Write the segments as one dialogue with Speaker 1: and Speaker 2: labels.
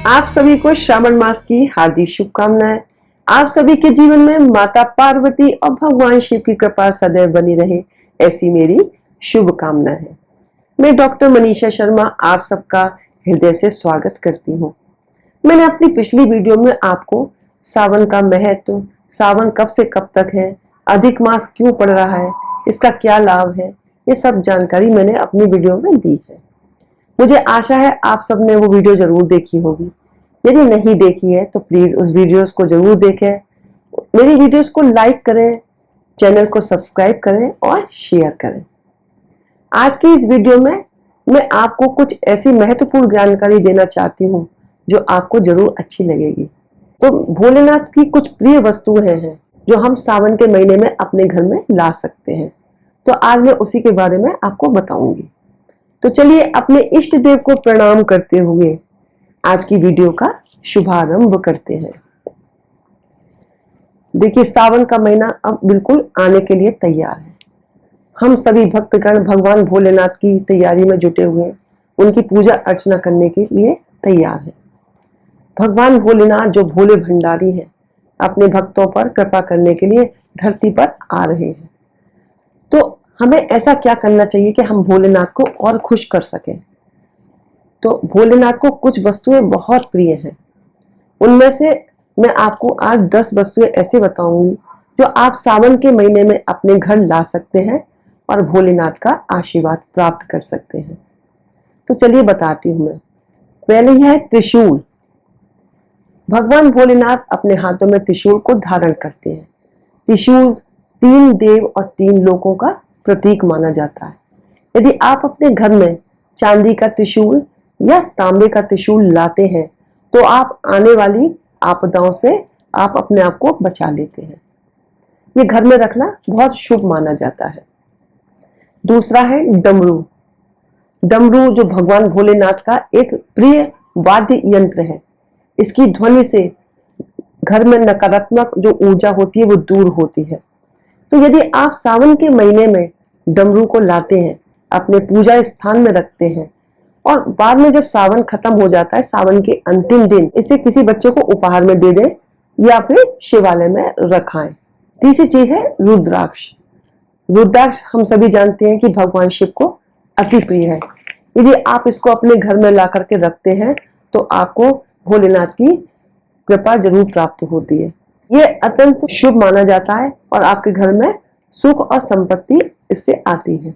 Speaker 1: आप सभी को श्रावण मास की हार्दिक शुभकामनाएं। आप सभी के जीवन में माता पार्वती और भगवान शिव की कृपा सदैव बनी रहे, ऐसी मेरी शुभकामना है। मैं डॉक्टर मनीषा शर्मा आप सबका हृदय से स्वागत करती हूँ। मैंने अपनी पिछली वीडियो में आपको सावन का महत्व, सावन कब से कब तक है, अधिक मास क्यों पड़ रहा है, इसका क्या लाभ है, ये सब जानकारी मैंने अपनी वीडियो में दी है। मुझे आशा है आप सबने वो वीडियो जरूर देखी होगी। यदि नहीं देखी है तो प्लीज उस वीडियोस को जरूर देखें, मेरी वीडियोस को लाइक करें, चैनल को सब्सक्राइब करें और शेयर करें। आज की इस वीडियो में मैं आपको कुछ ऐसी महत्वपूर्ण जानकारी देना चाहती हूँ जो आपको जरूर अच्छी लगेगी। तो भोलेनाथ की कुछ प्रिय वस्तुएं हैं जो हम सावन के महीने में अपने घर में ला सकते हैं। तो आज मैं उसी के बारे में आपको बताऊंगी। तो चलिए अपने इष्ट देव को प्रणाम करते हुए आज की वीडियो का शुभारंभ करते हैं। देखिए, सावन का महीना अब बिल्कुल आने के लिए तैयार है। हम सभी भक्तगण भगवान भोलेनाथ की तैयारी में जुटे हुए हैं, उनकी पूजा अर्चना करने के लिए तैयार है। भगवान भोलेनाथ जो भोले भंडारी हैं, अपने भक्तों पर कृपा करने के लिए धरती पर आ रहे हैं। तो हमें ऐसा क्या करना चाहिए कि हम भोलेनाथ को और खुश कर सकें। तो भोलेनाथ को कुछ वस्तुएं बहुत प्रिय हैं। उनमें से मैं आपको आज 10 वस्तुएं ऐसे बताऊंगी जो आप सावन के महीने में अपने घर ला सकते हैं और भोलेनाथ का आशीर्वाद प्राप्त कर सकते हैं। तो चलिए बताती हूं मैं। पहले है त्रिशूल। भगवान भोलेनाथ अपने हाथों में त्रिशूल को धारण करते हैं। त्रिशूल 3 देव और 3 लोकों का प्रतीक माना जाता है। यदि आप अपने घर में चांदी का त्रिशूल या तांबे का त्रिशूल लाते हैं तो आप आने वाली आपदाओं से आप अपने आप को बचा लेते हैं। ये घर में रखना बहुत शुभ माना जाता है। दूसरा है डमरू। डमरू जो भगवान भोलेनाथ का एक प्रिय वाद्य यंत्र है। इसकी ध्वनि से घर में नकारात्मक जो ऊर्जा होती है वो दूर होती है। तो यदि आप सावन के महीने में डमरू को लाते हैं, अपने पूजा स्थान में रखते हैं और बाद में जब सावन खत्म हो जाता है, सावन के अंतिम दिन इसे किसी बच्चे को उपहार में दे दें या फिर शिवालय में रखाएं। तीसरी चीज है रुद्राक्ष। रुद्राक्ष हम सभी जानते हैं कि भगवान शिव को अति प्रिय है। यदि आप इसको अपने घर में ला करके रखते हैं तो आपको भोलेनाथ की कृपा जरूर प्राप्त होती है। ये अत्यंत शुभ माना जाता है और आपके घर में सुख और संपत्ति इससे आती है।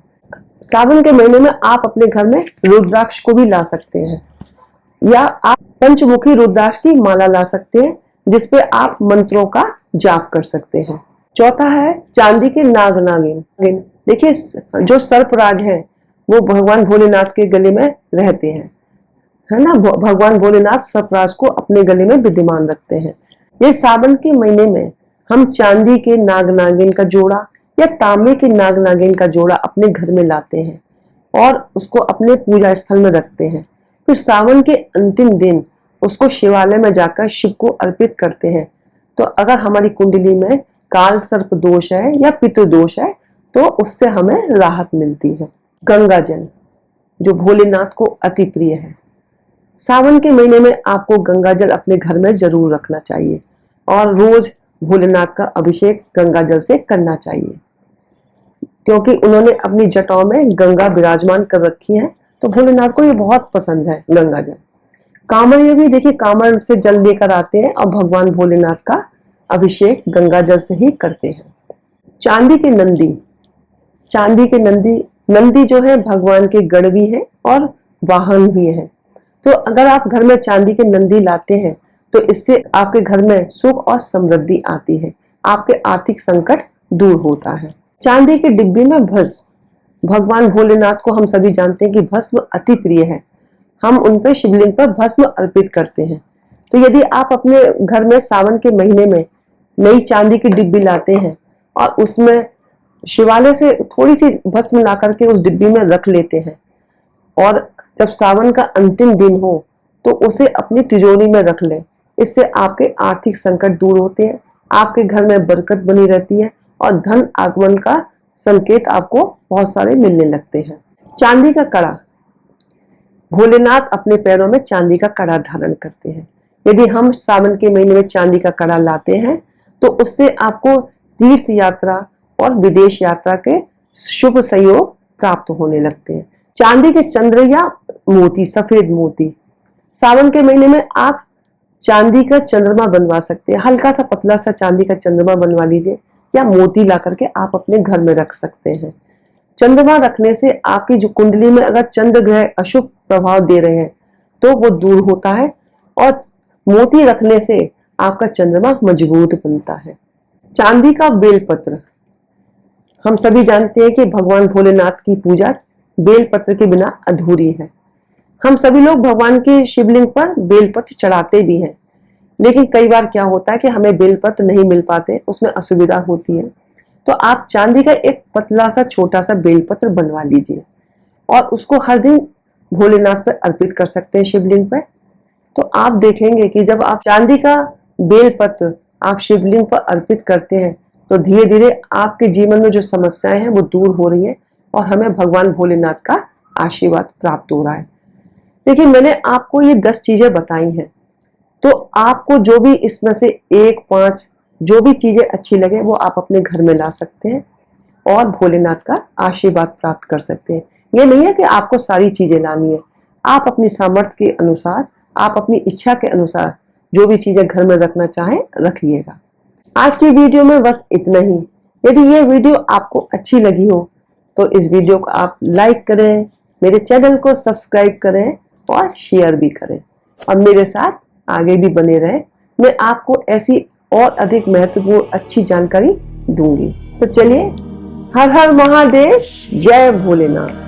Speaker 1: सावन के महीने में आप अपने घर में रुद्राक्ष को भी ला सकते हैं या आप पंचमुखी रुद्राक्ष की माला ला सकते हैं जिसपे आप मंत्रों का जाप कर सकते हैं। चौथा है चांदी के नाग नागिन। देखिए, जो सर्पराज है वो भगवान भोलेनाथ के गले में रहते हैं, है ना। भगवान भोलेनाथ सर्पराज को अपने गले में विद्यमान रखते हैं। ये सावन के महीने में हम चांदी के नाग नागिन का जोड़ा या तांबे के नाग नागिन का जोड़ा अपने घर में लाते हैं और उसको अपने पूजा स्थल में रखते हैं। फिर सावन के अंतिम दिन उसको शिवालय में जाकर शिव को अर्पित करते हैं। तो अगर हमारी कुंडली में काल सर्प दोष है या पितृ दोष है तो उससे हमें राहत मिलती है। गंगा जल जो भोलेनाथ को अति प्रिय है। सावन के महीने में आपको गंगा जल अपने घर में जरूर रखना चाहिए और रोज भोलेनाथ का अभिषेक गंगा जल से करना चाहिए, क्योंकि उन्होंने अपनी जटाओं में गंगा विराजमान कर रखी है। तो भोलेनाथ को ये बहुत पसंद है गंगा जल। कांवड़िये भी देखिए कांवड़ से जल लेकर आते हैं और भगवान भोलेनाथ का अभिषेक गंगा जल से ही करते हैं। चांदी के नंदी। चांदी के नंदी जो है भगवान के गढ़ भी है और वाहन भी है। तो अगर आप घर में चांदी के नंदी लाते हैं तो इससे आपके घर में सुख और समृद्धि आती है, आपके आर्थिक संकट दूर होता है। चांदी के डिब्बे में भस्म। भगवान भोलेनाथ को हम सभी जानते हैं कि भस्म अति प्रिय है। हम उन पर शिवलिंग पर भस्म अर्पित करते हैं। तो यदि आप अपने घर में सावन के महीने में नई चांदी की डिब्बी लाते हैं और उसमें शिवालय से थोड़ी सी भस्म ला करके उस डिब्बी में रख लेते हैं और जब सावन का अंतिम दिन हो तो उसे अपनी तिजोरी में रख लें, इससे आपके आर्थिक संकट दूर होते हैं, आपके घर में बरकत बनी रहती है और धन आगमन का संकेत आपको बहुत सारे मिलने लगते हैं। चांदी का कड़ा। भोलेनाथ अपने पैरों में चांदी का कड़ा धारण करते हैं। यदि हम सावन के महीने में चांदी का कड़ा लाते हैं तो उससे आपको तीर्थ यात्रा और विदेश यात्रा के शुभ सहयोग प्राप्त होने लगते हैं। चांदी के चंद्र या मोती, सफेद मोती, सावन के महीने में आप चांदी का चंद्रमा बनवा सकते हैं। हल्का सा पतला सा चांदी का चंद्रमा बनवा लीजिए या मोती ला करके आप अपने घर में रख सकते हैं। चंद्रमा रखने से आपकी जो कुंडली में अगर चंद्र ग्रह अशुभ प्रभाव दे रहे हैं तो वो दूर होता है और मोती रखने से आपका चंद्रमा मजबूत बनता है। चांदी का बेलपत्र, हम सभी जानते हैं कि भगवान भोलेनाथ की पूजा बेलपत्र के बिना अधूरी है। हम सभी लोग भगवान के शिवलिंग पर बेलपत्र चढ़ाते भी हैं, लेकिन कई बार क्या होता है कि हमें बेलपत्र नहीं मिल पाते, उसमें असुविधा होती है। तो आप चांदी का एक पतला सा छोटा सा बेलपत्र बनवा लीजिए और उसको हर दिन भोलेनाथ पर अर्पित कर सकते हैं शिवलिंग पर। तो आप देखेंगे कि जब आप चांदी का बेलपत्र आप शिवलिंग पर अर्पित करते हैं तो धीरे धीरे आपके जीवन में जो समस्याएं हैं वो दूर हो रही है और हमें भगवान भोलेनाथ का आशीर्वाद प्राप्त हो रहा है। देखिए, मैंने आपको ये 10 चीजें बताई हैं, तो आपको जो भी इसमें से 1, 5 जो भी चीजें अच्छी लगे वो आप अपने घर में ला सकते हैं और भोलेनाथ का आशीर्वाद प्राप्त कर सकते हैं। ये नहीं है कि आपको सारी चीजें लानी है, आप अपनी सामर्थ्य के अनुसार, आप अपनी इच्छा के अनुसार जो भी चीजें घर में रखना चाहें रखिएगा। आज की वीडियो में बस इतना ही। यदि ये वीडियो आपको अच्छी लगी हो तो इस वीडियो को आप लाइक करें, मेरे चैनल को सब्सक्राइब करें और शेयर भी करें और मेरे साथ आगे भी बने रहें। मैं आपको ऐसी और अधिक महत्वपूर्ण अच्छी जानकारी दूंगी। तो चलिए, हर हर महादेव, जय भोलेनाथ।